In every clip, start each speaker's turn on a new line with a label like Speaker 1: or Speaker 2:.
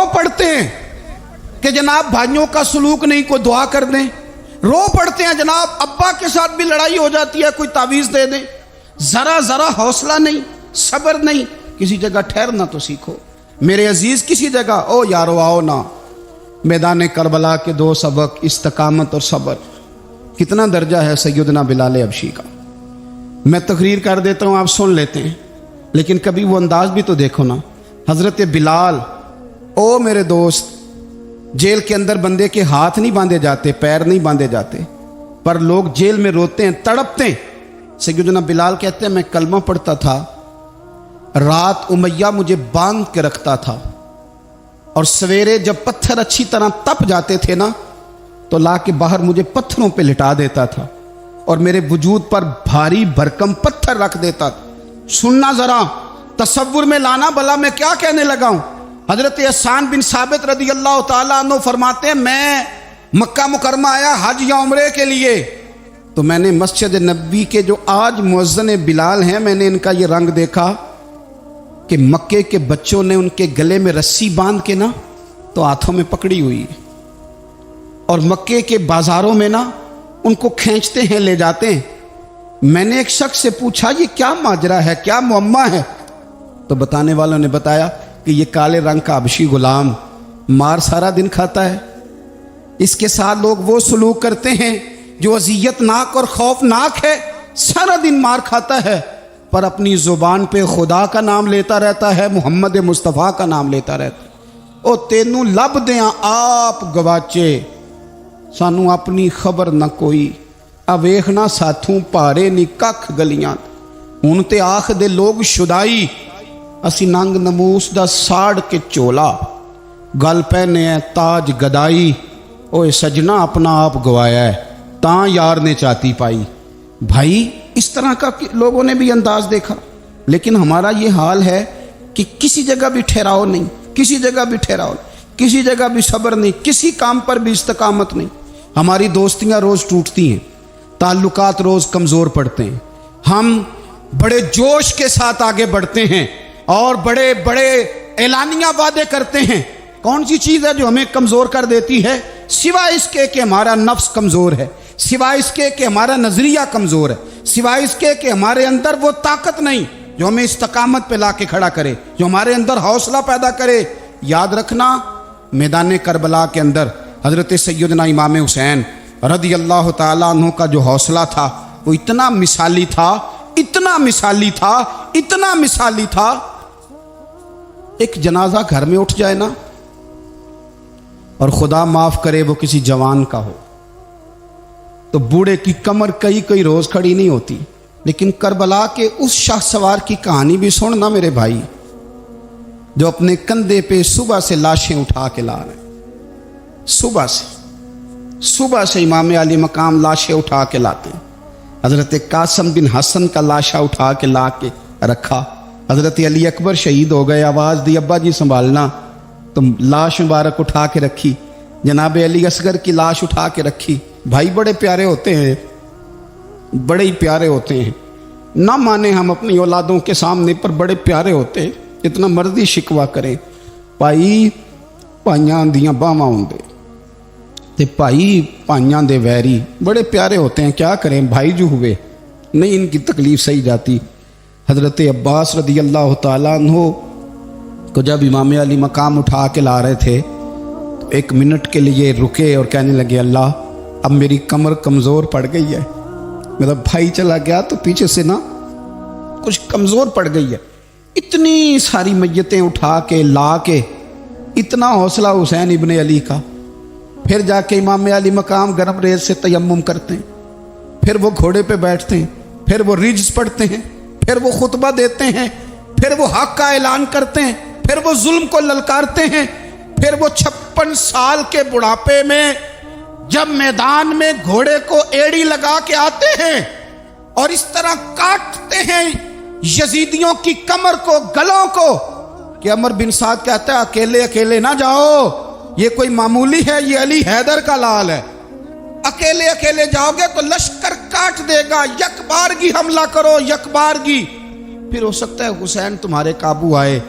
Speaker 1: रो पड़ते हैं कि जनाब भाइयों का सलूक नहीं, कोई दुआ कर दें। रो पड़ते हैं जनाब अब्बा के साथ भी लड़ाई हो जाती है, कोई तावीज़ दे दें। ज़रा ज़रा हौसला नहीं, सब्र नहीं, किसी जगह ठहरना तो सीखो मेरे अजीज़। किसी जगह ओ यारो आओ ना, मैदान करबला के दो सबक, इस्तकामत और सब्र। कितना दर्जा है सैयदना बिलाल हबशी का। मैं तकरीर कर देता हूँ, आप सुन लेते हैं, लेकिन कभी वो अंदाज भी तो देखो ना। हज़रत बिलाल, ओ मेरे दोस्त, जेल के अंदर बंदे के हाथ नहीं बांधे जाते, पैर नहीं बांधे जाते, पर लोग जेल में रोते हैं, तड़पते हैं। सैयदना बिलाल कहते हैं मैं कलमा पढ़ता था, रात उमैया मुझे बांध के रखता था, और सवेरे जब पत्थर अच्छी तरह तप जाते थे ना, तो ला के बाहर मुझे पत्थरों पे लिटा देता था और मेरे वजूद पर भारी भरकम पत्थर रख देता था। सुनना जरा, तसव्वुर में लाना, भला मैं क्या कहने लगा हूं। हजरत हसन बिन साबित रदी अल्लाह ताला अन्हु फरमाते हैं मैं मक्का मुकरमा आया हज या उम्रे के लिए, तो मैंने मस्जिद नबी के जो आज मुअज्जिन बिलाल हैं, मैंने इनका ये रंग देखा कि मक्के के बच्चों ने उनके गले में रस्सी बांध के ना तो हाथों में पकड़ी हुई है, और मक्के के बाजारों में ना उनको खींचते हैं, ले जाते हैं। मैंने एक शख्स से पूछा ये क्या माजरा है, क्या मुअम्मा है, तो बताने वालों ने बताया कि ये काले रंग का हबशी गुलाम मार सारा दिन खाता है, इसके साथ लोग वो सलूक करते हैं जो अजियतनाक और खौफनाक है, सारा दिन मार खाता है, पर अपनी जुबान पे खुदा का नाम लेता रहता है, मुहम्मद मुस्तफ़ा का नाम लेता रहता है। ओ तेनू लब दिया आप गवाचे, सानू अपनी खबर न कोई, आ वेखना साथों भारे नी कख गलियां, हुण ते आख दे लोग शुदाई, असी नंग नमूस दा साड़ के चोला, गल पहने है ताज गदाई, ओए सजना अपना आप गवाया है, तां यार ने चाती पाई। भाई इस तरह का लोगों ने भी अंदाज देखा, लेकिन हमारा ये हाल है कि किसी जगह भी ठहराव नहीं, किसी जगह भी ठहराव, किसी जगह भी सब्र नहीं, किसी काम पर भी इस्तकामत नहीं। हमारी दोस्तियां रोज टूटती हैं, ताल्लुकात रोज कमजोर पड़ते हैं, हम बड़े जोश के साथ आगे बढ़ते हैं और बड़े बड़े ऐलानिया वादे करते हैं। कौन सी चीज है जो हमें कमजोर कर देती है? सिवाय इसके कि हमारा नफ्स कमजोर है, सिवाय इसके कि हमारा नजरिया कमजोर है, सिवाय इसके कि हमारे अंदर वो ताकत नहीं जो हमें इस्तकामत पे ला के खड़ा करे, जो हमारे अंदर हौसला पैदा करे। याद रखना, मैदान करबला के अंदर हजरत सैयदना इमाम हुसैन रदी अल्लाह ताला अन्हु का जो हौसला था वो इतना मिसाली था, इतना मिसाली था, इतना मिसाली था। एक जनाजा घर में उठ जाए ना, और खुदा माफ करे वो किसी जवान का हो, तो बूढ़े की कमर कई कई रोज खड़ी नहीं होती। लेकिन करबला के उस शाह सवार की कहानी भी सुनना मेरे भाई, जो अपने कंधे पे सुबह से लाशें उठा के ला रहे, सुबह से इमाम अली मकाम लाशें उठा के लाते हैं। हजरत कासम बिन हसन का लाशा उठा के ला के रखा, हजरत अली अकबर शहीद हो गए, आवाज दी अब्बा जी संभालना, तो लाश मुबारक उठा के रखी। जनाब अली असगर की लाश उठा के रखी। भाई बड़े प्यारे होते हैं, बड़े ही प्यारे होते हैं, ना माने हम अपनी औलादों के सामने, पर बड़े प्यारे होते हैं, इतना मर्जी शिकवा करें। भाई भाइयां दियां बावां होंदे ते भाई भाइयां दे वैरी, बड़े प्यारे होते हैं, क्या करें भाई जो हुए नहीं इनकी तकलीफ सही जाती। हजरत अब्बास रदी अल्लाह ताला अन्हु को जब इमाम अली मकाम उठा के ला रहे थे, तो एक मिनट के लिए रुके और कहने लगे अल्लाह अब मेरी कमर कमज़ोर पड़ गई है, मेरा भाई चला गया तो पीछे से ना कुछ कमज़ोर पड़ गई है। इतनी सारी मैयतें उठा के ला के, इतना हौसला हुसैन इब्ने अली का। फिर जाके इमाम अली मकाम गरम रेत से तयम्मुम करते हैं, फिर वो घोड़े पे बैठते हैं, फिर वो रिज्स पढ़ते हैं, फिर वो खुतबा देते हैं, फिर वो हक का ऐलान करते हैं, फिर वो जुल्म को ललकारते हैं, फिर वो 56 साल के बुढ़ापे में जब मैदान में घोड़े को एड़ी लगा के आते हैं और इस तरह काटते हैं यजीदियों की कमर को, गलों को, कि अमर बिन साद कहता है अकेले अकेले ना जाओ, ये कोई मामूली है, ये अली हैदर का लाल है, अकेले अकेले जाओगे तो लश्कर काट देगा, यकबारगी हमला करो, यकबारगी। फिर हो सकता है हुसैन तुम्हारे काबू आए।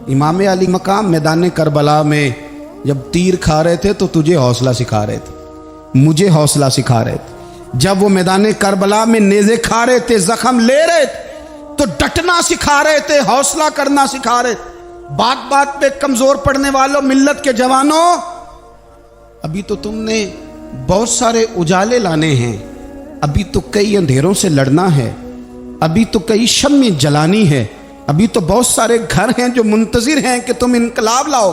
Speaker 1: इमाम अली मकाम मैदान करबला में जब तीर खा रहे थे तो तुझे हौसला सिखा रहे थे, मुझे हौसला सिखा रहे थे। जब वो मैदान करबला में नेज़े खा रहे थे, जख्म ले रहे थे, तो डटना सिखा रहे थे, हौसला करना सिखा रहे थे। बात बात पे कमजोर पड़ने वालों, मिल्लत के जवानों, अभी तो तुमने बहुत सारे उजाले लाने हैं, अभी तो कई अंधेरों से लड़ना है, अभी तो कई शम्में जलानी है, अभी तो बहुत सारे घर हैं जो मुंतजिर हैं कि तुम इनकलाब लाओ,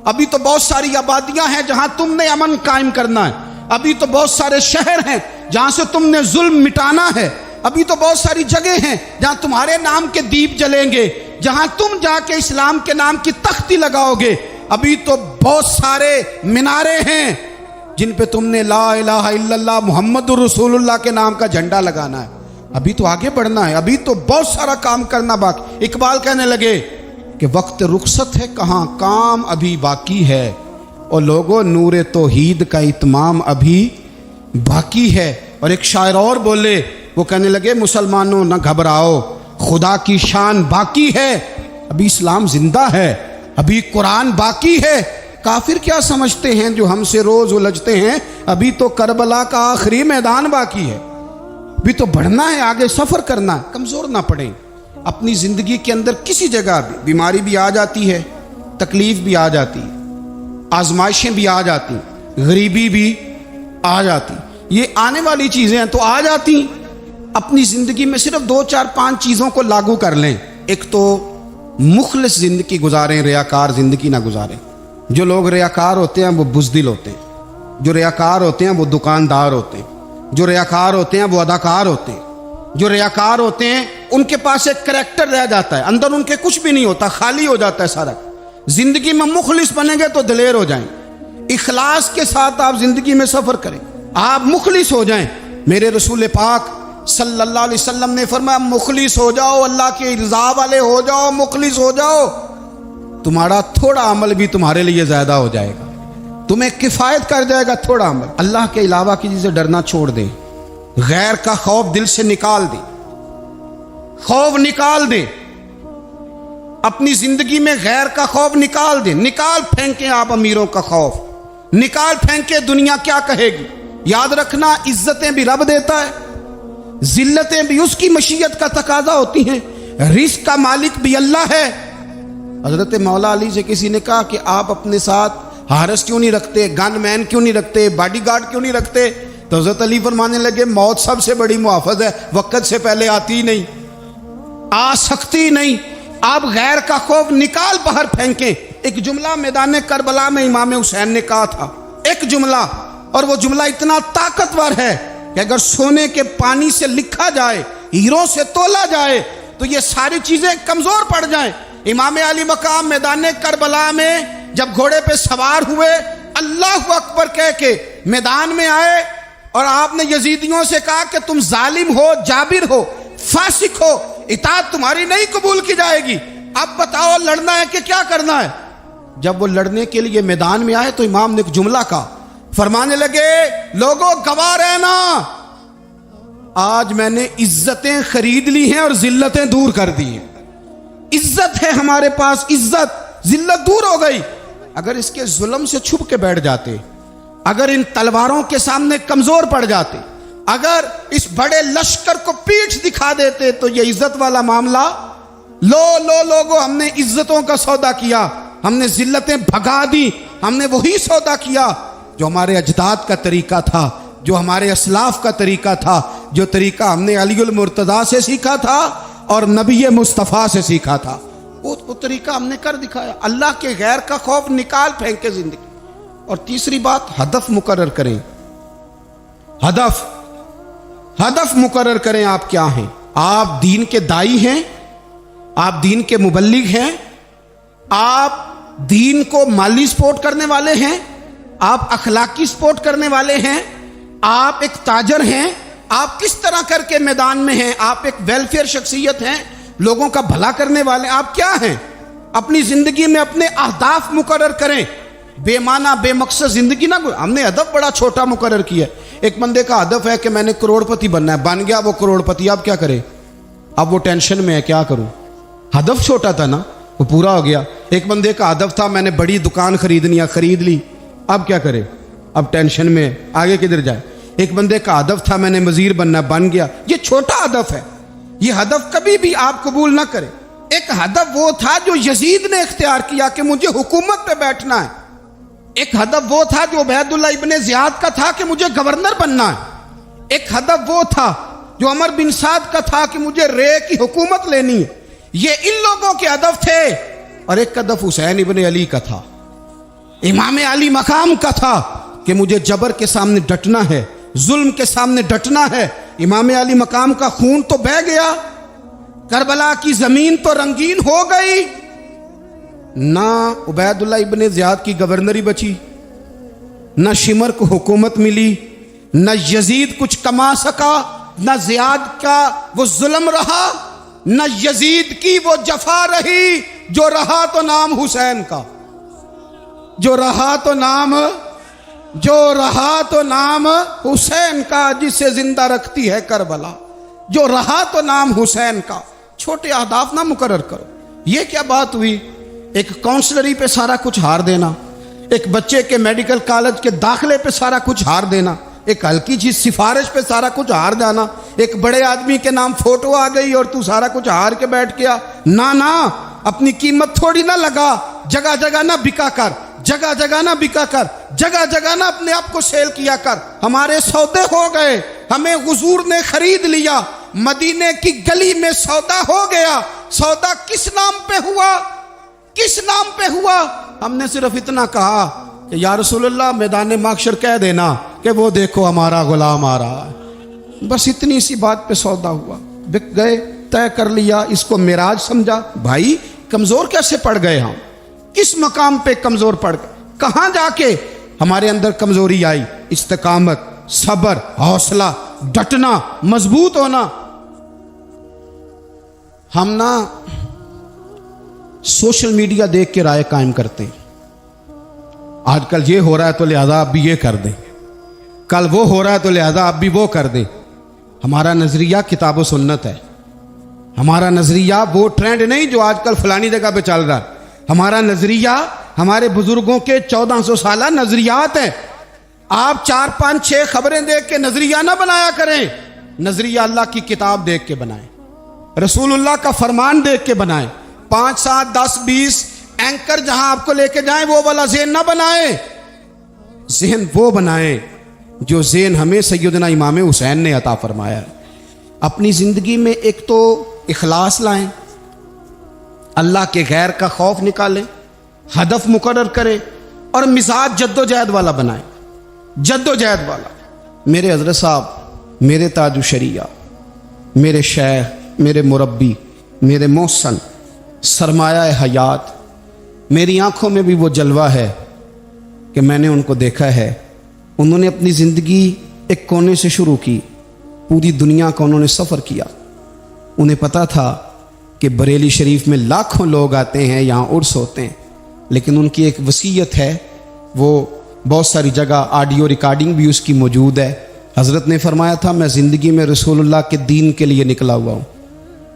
Speaker 1: अभी तो बहुत सारी आबादियां हैं जहां तुमने अमन कायम करना है, अभी तो बहुत सारे शहर हैं जहां से तुमने जुल्म मिटाना है, अभी तो बहुत सारी जगह हैं जहां तुम्हारे नाम के दीप जलेंगे, जहां तुम जाके इस्लाम के नाम की तख्ती लगाओगे, अभी तो बहुत सारे मीनारे हैं जिन पे तुमने ला इलाहा इल्लल्लाह मुहम्मदुर रसूलुल्लाह के नाम का झंडा लगाना है। अभी तो आगे बढ़ना है, अभी तो बहुत सारा काम करना बाकी। इकबाल कहने लगे कि वक्त रुखसत है कहाँ, काम अभी बाकी है, और लोगों नूरे तौहीद का इत्माम अभी बाकी है। और एक शायर और बोले, वो कहने लगे मुसलमानों न घबराओ, खुदा की शान बाकी है, अभी इस्लाम जिंदा है, अभी कुरान बाकी है। काफिर क्या समझते हैं जो हमसे रोज उलझते हैं, अभी तो करबला का आखिरी मैदान बाकी है, अभी तो बढ़ना है, आगे सफर करना है, कमजोर ना पड़े। अपनी जिंदगी के अंदर किसी जगह भी बीमारी भी आ जाती है, तकलीफ भी आ जाती है, आजमाइशें भी आ जाती, गरीबी भी आ जाती, ये आने वाली चीजें हैं तो आ जाती। अपनी जिंदगी में सिर्फ 2 4 5 चीजों को लागू कर लें। एक तो मुखलिस जिंदगी गुजारें, रियाकार जिंदगी ना गुजारें। जो लोग रियाकार होते हैं वो बुज़दिल होते हैं, जो रियाकार होते हैं वो दुकानदार होते हैं, जो रियाकार होते हैं वो अदाकार होते हैं, जो रियाकार होते हैं उनके पास एक करैक्टर रह जाता है, अंदर उनके कुछ भी नहीं होता, खाली हो जाता है सारा। जिंदगी में मुखलिस बनेंगे तो दिलेर हो जाएं। इखलास के साथ आप जिंदगी में सफर करें, आप मुखलिस हो जाएं। मेरे रसूल पाक सल्लल्लाहु अलैहि वसल्लम ने फरमाया मुखलिस हो जाओ, अल्लाह के रज़ा वाले हो जाओ, मुखलिस हो जाओ, तुम्हारा थोड़ा अमल भी तुम्हारे लिए ज्यादा हो जाएगा, तुम्हें किफायत कर जाएगा थोड़ा अमल। अल्लाह के अलावा किसी से डरना छोड़ दें, गैर का खौफ दिल से निकाल दें, खौफ निकाल दें, अपनी जिंदगी में गैर का खौफ निकाल दें, निकाल फेंकें आप अमीरों का खौफ, निकाल फेंके दुनिया क्या कहेगी। याद रखना इज्जतें भी रब देता है, जिल्लतें भी उसकी मशीयत का तकाजा होती हैं, रिस्क का मालिक भी अल्लाह है। हजरत मौला अली से किसी ने कहा कि आप अपने साथ हारस क्यों नहीं रखते, गनमैन क्यों नहीं रखते, बॉडीगार्ड क्यों नहीं रखते? तो हजरत अली फरमाने लगे मौत सबसे बड़ी मुहाफिज है, वक्त से पहले आती नहीं, आ सकती नहीं। आप गैर का खौफ निकाल बाहर फेंकें। एक जुमला मैदान करबला में इमाम हुसैन ने कहा था, एक जुमला, और वो जुमला इतना ताकतवर है कि अगर सोने के पानी से लिखा जाए, हीरों से तोला जाए, तो ये सारी चीजें कमजोर पड़ जाएं। इमाम अली मकाम मैदान करबला में जब घोड़े पे सवार हुए, अल्लाह अकबर कह के मैदान में आए, और आपने यजीदियों से कहा कि तुम जालिम हो, जाबिर हो, फासिक हो, इताअत तुम्हारी नहीं कबूल की जाएगी, अब बताओ लड़ना है कि क्या करना है। जब वो लड़ने के लिए मैदान में आए तो इमाम ने एक जुमला कहा, फरमाने लगे लोगों गवाह रहना, आज मैंने इज्जतें खरीद ली हैं और जिल्लतें दूर कर दी हैं। इज्जत है हमारे पास, इज्जत, जिल्लत दूर हो गई। अगर इसके जुल्म से छुप के बैठ जाते, अगर इन तलवारों के सामने कमजोर पड़ जाते, अगर इस बड़े लश्कर को पीठ दिखा देते, तो ये इज्जत वाला मामला लोगों हमने इज्जतों का सौदा किया, हमने जिल्लतें भगा दी, हमने वही सौदा किया जो हमारे अजदाद का तरीका था, जो हमारे असलाफ का तरीका था, जो तरीका हमने अलीउल मुर्तज़ा से सीखा था और नबी मुस्तफ़ा से सीखा था, वो तरीका हमने कर दिखाया। अल्लाह के गैर का खौफ निकाल फेंके जिंदगी। और तीसरी बात, हदफ मुकर्रर करें, हदफ मुकर्रर करें। आप क्या हैं? आप दीन के दाई हैं, आप दीन के मुबल्लिग हैं, आप दीन को माली सपोर्ट करने वाले हैं, आप अखलाकी सपोर्ट करने वाले हैं, आप एक ताजर हैं, आप किस तरह करके मैदान में हैं, आप एक वेलफेयर शख्सियत हैं, लोगों का भला करने वाले, आप क्या हैं? अपनी जिंदगी में अपने अहदाफ मुकर्रर करें, बेमाना बेमकसद जिंदगी ना। हमने हदफ बड़ा छोटा मुकर्रर किया। एक बंदे का हदफ है कि मैंने करोड़पति बनना है, बन गया वो करोड़पति, अब क्या करे? अब वो टेंशन में है, क्या करूं? हदफ छोटा था ना, वो पूरा हो गया। ایک بندے کا ہدف تھا میں نے بڑی دکان خریدنی ہے، خرید لی، اب کیا کرے؟ اب ٹینشن میں آگے کدھر جائے؟ ایک بندے کا ہدف تھا میں نے وزیر بننا، بن گیا۔ یہ چھوٹا ہدف ہے، یہ ہدف کبھی بھی آپ قبول نہ کریں۔ ایک ہدف وہ تھا جو یزید نے اختیار کیا کہ مجھے حکومت پہ بیٹھنا ہے۔ ایک ہدف وہ تھا جو عبید اللہ ابن زیاد کا تھا کہ مجھے گورنر بننا ہے۔ ایک ہدف وہ تھا جو عمر بن سعد کا تھا کہ مجھے رے کی حکومت لینی ہے۔ یہ ان لوگوں کے ہدف تھے، اور ایک ہدف حسین ابن علی کا تھا، امام علی مقام کا تھا کہ مجھے جبر کے سامنے ڈٹنا ہے، ظلم کے سامنے ڈٹنا ہے۔ امام علی مقام کا خون تو بہہ گیا، کربلا کی زمین تو رنگین ہو گئی، نہ عبید اللہ ابن زیاد کی گورنری بچی، نہ شمر کو حکومت ملی، نہ یزید کچھ کما سکا، نہ زیاد کا وہ ظلم رہا، نہ یزید کی وہ جفا رہی۔ جو رہا تو نام حسین کا، جو رہا تو نام حسین کا، جسے زندہ رکھتی ہے کربلا۔ جو رہا تو نام حسین کا۔ چھوٹے اہداف نہ مقرر کرو۔ یہ کیا بات ہوئی؟ ایک کونسلری پہ سارا کچھ ہار دینا، ایک بچے کے میڈیکل کالج کے داخلے پہ سارا کچھ ہار دینا، ایک ہلکی چیز سفارش پہ سارا کچھ ہار جانا، ایک بڑے آدمی کے نام فوٹو آ گئی اور تو سارا کچھ ہار کے بیٹھ گیا۔ نہ، اپنی قیمت تھوڑی نہ لگا، جگہ جگہ نہ بکا کر، جگہ جگہ نہ بکا کر، جگہ جگہ نہ اپنے آپ کو سیل کیا کر۔ ہمارے سودے ہو گئے، ہمیں حضور نے خرید لیا، مدینے کی گلی میں سودا ہو گیا۔ سودا کس نام پہ ہوا؟ کس نام پہ ہوا؟ ہم نے صرف اتنا کہا کہ یا رسول اللہ میدان محشر کہہ دینا کہ وہ دیکھو ہمارا غلام آ رہا ہے۔ بس اتنی سی بات پہ سودا ہوا، بک گئے، طے کر لیا، اس کو معراج سمجھا۔ بھائی کمزور کیسے پڑ گئے ہم؟ کس مقام پہ کمزور پڑ گئے؟ کہاں جا کے ہمارے اندر کمزوری آئی؟ استقامت، صبر، حوصلہ، ڈٹنا، مضبوط ہونا۔ ہم نا سوشل میڈیا دیکھ کے رائے قائم کرتے ہیں، آج کل یہ ہو رہا ہے تو لہذا اب بھی یہ کر دیں، کل وہ ہو رہا ہے تو لہذا اب بھی وہ کر دیں۔ ہمارا نظریہ کتاب و سنت ہے، ہمارا نظریہ وہ ٹرینڈ نہیں جو آج کل فلانی جگہ پہ چل رہا ہے۔ ہمارا نظریہ ہمارے بزرگوں کے 1400 سالہ نظریات ہیں۔ آپ 4 5 6 خبریں دیکھ کے نظریہ نہ بنایا کریں، نظریہ اللہ کی کتاب دیکھ کے بنائیں، رسول اللہ کا فرمان دیکھ کے بنائیں۔ 5 7 10 20 اینکر جہاں آپ کو لے کے جائیں وہ والا ذہن نہ بنائیں، ذہن وہ بنائیں جو ذہن ہمیں سیدنا امام حسین نے عطا فرمایا ہے۔ اپنی زندگی میں ایک تو اخلاص لائیں، اللہ کے غیر کا خوف نکالیں، ہدف مقرر کریں، اور مزاج جد و جہد والا بنائیں، جد و جہد والا۔ میرے حضرت صاحب، میرے تاج الشریعہ، میرے شیخ، میرے مربی، میرے محسن، سرمایہ حیات، میری آنکھوں میں بھی وہ جلوہ ہے کہ میں نے ان کو دیکھا ہے۔ انہوں نے اپنی زندگی ایک کونے سے شروع کی، پوری دنیا کا انہوں نے سفر کیا۔ انہیں پتا تھا کہ بریلی شریف میں لاکھوں لوگ آتے ہیں، یہاں عرس ہوتے ہیں، لیکن ان کی ایک وصیت ہے، وہ بہت ساری جگہ آڈیو ریکارڈنگ بھی اس کی موجود ہے۔ حضرت نے فرمایا تھا میں زندگی میں رسول اللہ کے دین کے لیے نکلا ہوا ہوں،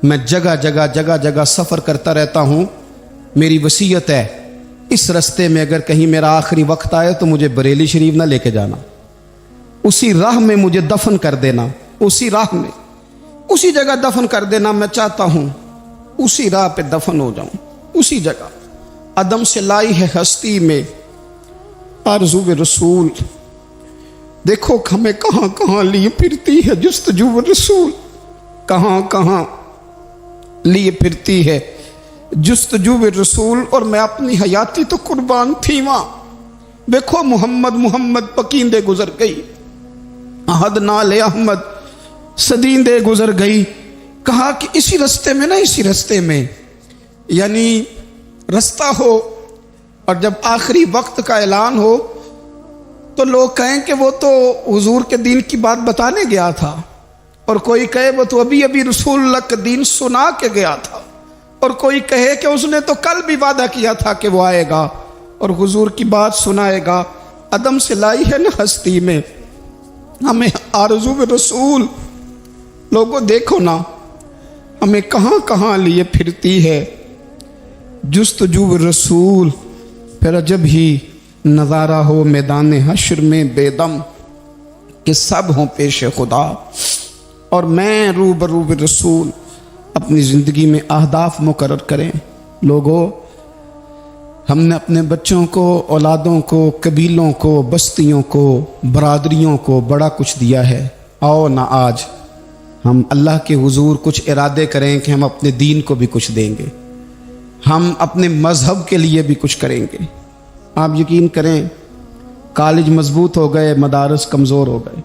Speaker 1: میں جگہ جگہ سفر کرتا رہتا ہوں، میری وصیت ہے اس رستے میں اگر کہیں میرا آخری وقت آئے تو مجھے بریلی شریف نہ لے کے جانا، اسی راہ میں مجھے دفن کر دینا، اسی راہ میں، اسی جگہ دفن کر دینا۔ میں چاہتا ہوں اسی راہ پہ دفن ہو جاؤں، اسی جگہ۔ عدم سے لائی ہے ہستی میں آرزو رسول، دیکھو ہمیں کہاں کہاں لیے پھرتی ہے جستجو رسول، کہاں کہاں لیے پھرتی ہے جستجو رسول، اور میں اپنی حیاتی تو قربان تھی وہاں۔ دیکھو محمد پکیندے گزر گئی، احد نال احمد صدیندے گزر گئی۔ کہا کہ اسی رستے میں نا، اسی رستے میں، یعنی رستہ ہو اور جب آخری وقت کا اعلان ہو تو لوگ کہیں کہ وہ تو حضور کے دین کی بات بتانے گیا تھا، اور کوئی کہے وہ تو ابھی رسول اللہ کا دین سنا کے گیا تھا، اور کوئی کہے کہ اس نے تو کل بھی وعدہ کیا تھا کہ وہ آئے گا اور حضور کی بات سنائے گا۔ عدم سے لائی ہے نا ہستی میں ہمیں آرزو رسول، لوگوں دیکھو نا ہمیں کہاں کہاں لیے پھرتی ہے जुस्तजू रसूल, फिर अजब ही नज़ारा हो मैदान हश्र में बेदम कि सब हों पेश खुदा और मैं रूबरू रसूल। अपनी ज़िंदगी में अहदाफ मुकर्रर करें। लोगों, हमने अपने बच्चों को, औलादों को, कबीलों को, बस्तियों को, बरादरियों को बड़ा कुछ दिया है। आओ ना आज हम अल्लाह के हुजूर कुछ इरादे करें कि हम अपने दीन को भी कुछ देंगे, हम अपने मज़हब के लिए भी कुछ करेंगे। आप यकीन करें, कॉलेज मजबूत हो गए, मदारस कमज़ोर हो गए।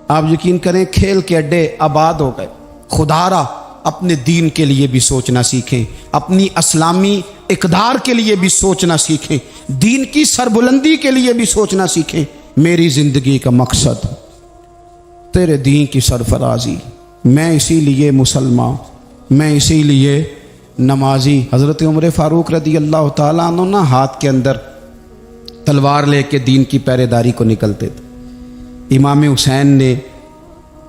Speaker 1: आप यकीन करें, खेल के अड्डे आबाद हो गए। खुदारा अपने दीन के लिए भी सोचना सीखें, अपनी इस्लामी इक़दार के लिए भी सोचना सीखें, दीन की सरबुलंदी के लिए भी सोचना सीखें। मेरी ज़िंदगी का मकसद तेरे दीन की सरफराजी, मैं इसीलिए मुसलमान, मैं इसीलिए नमाजी। हज़रत उमर फ़ारूक रदी अल्लाह ताला अन्हु ना हाथ के अंदर तलवार लेके दीन की पहरेदारी को निकलते थे। इमाम हुसैन ने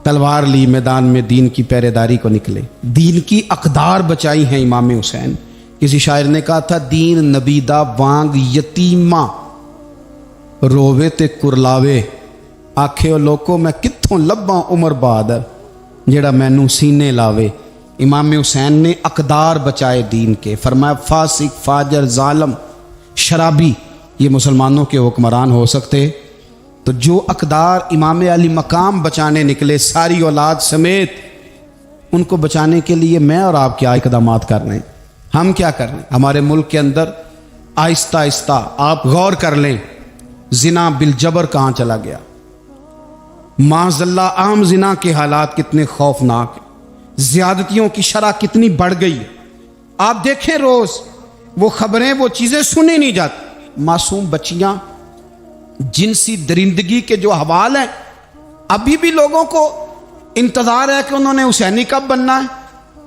Speaker 1: तलवार ली, मैदान में दीन की पहरेदारी को निकले, दीन की अक़दार बचाई हैं इमाम हुसैन। किसी शायर ने कहा था, दीन नबीदा वांग यतीमा रोवे ते कुरलावे, आखे ओ लोको मैं कित्थों लब्बां उमर बहादुर जेड़ा मैनू सीने लावे। इमाम हुसैन ने अक़दार बचाए दीन के। फरमाया फासिक, फाजर, जालम, शराबी ये मुसलमानों के हुक्मरान हो सकते, तो जो अक़दार इमाम अली मकाम बचाने निकले सारी औलाद समेत, उनको बचाने के लिए मैं और आप क्या इक़दामात कर रहे हैं, हम क्या कर रहे हैं। हमारे मुल्क के अंदर आहिस्ता आहिस्ता आप गौर कर लें, जिना बिलजबर कहाँ चला गया। माज़ल्ला आम जिना के हालात कितने खौफनाक हैं, ज़्यादतियों की शरह कितनी बढ़ गई है। आप देखें रोज़ वो ख़बरें, वो चीज़ें सुनी नहीं जाती। मासूम बच्चियाँ, जिनसी दरिंदगी के जो हवाल हैं, अभी भी लोगों को इंतज़ार है कि उन्होंने हुसैनी कब बनना है,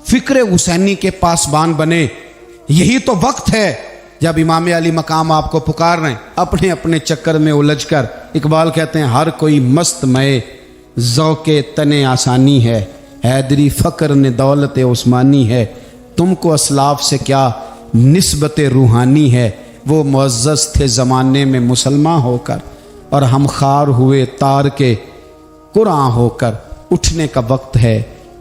Speaker 1: फ़िक्र हुसैनी के पासबान बने। यही तो वक्त है जब इमाम अली मकाम आपको पुकार रहे हैं। अपने अपने चक्कर में उलझ कर, इकबाल कहते हैं, हर कोई मस्त मए ज़ौक़े तने आसानी है, हैदरी फ़क्र ने दौलत उस्मानी है, तुमको असलाफ से क्या निस्बत रूहानी है। वो मुअज़्ज़ज़ थे ज़माने में मुसलमान होकर, और हम खार हुए तार के कुरान होकर। उठने का वक्त है,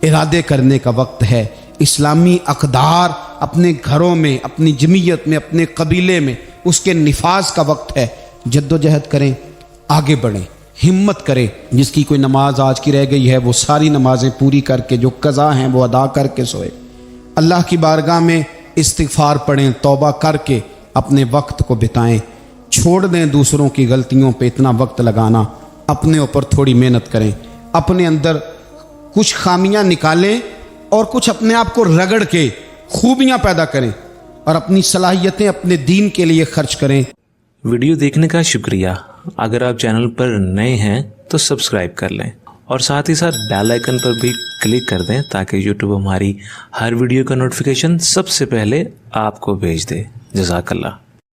Speaker 1: इरादे करने का वक्त है। इस्लामी अक़दार अपने घरों में, अपनी जमीयत में, अपने कबीले में, उसके निफाज का वक्त है। जद्दोजहद करें, आगे बढ़ें, हिम्मत करें। जिसकी कोई नमाज आज की रह गई है, वो सारी नमाजें पूरी करके, जो कज़ा हैं वो अदा करके सोए। अल्लाह की बारगाह में इस्तिग़फ़ार पढ़ें, तौबा करके अपने वक्त को बिताएं। छोड़ दें दूसरों की गलतियों पे इतना वक्त लगाना, अपने ऊपर थोड़ी मेहनत करें, अपने अंदर कुछ खामियां निकालें और कुछ अपने आप को रगड़ के खूबियां पैदा करें, और अपनी सलाहियतें अपने दीन के लिए खर्च करें।
Speaker 2: वीडियो देखने का शुक्रिया। अगर आप चैनल पर नए हैं तो सब्सक्राइब कर लें और साथ ही साथ बेल आइकन पर भी क्लिक कर दें ताकि यूट्यूब हमारी हर वीडियो का नोटिफिकेशन सबसे पहले आपको भेज दे। जज़ाकल्लाह।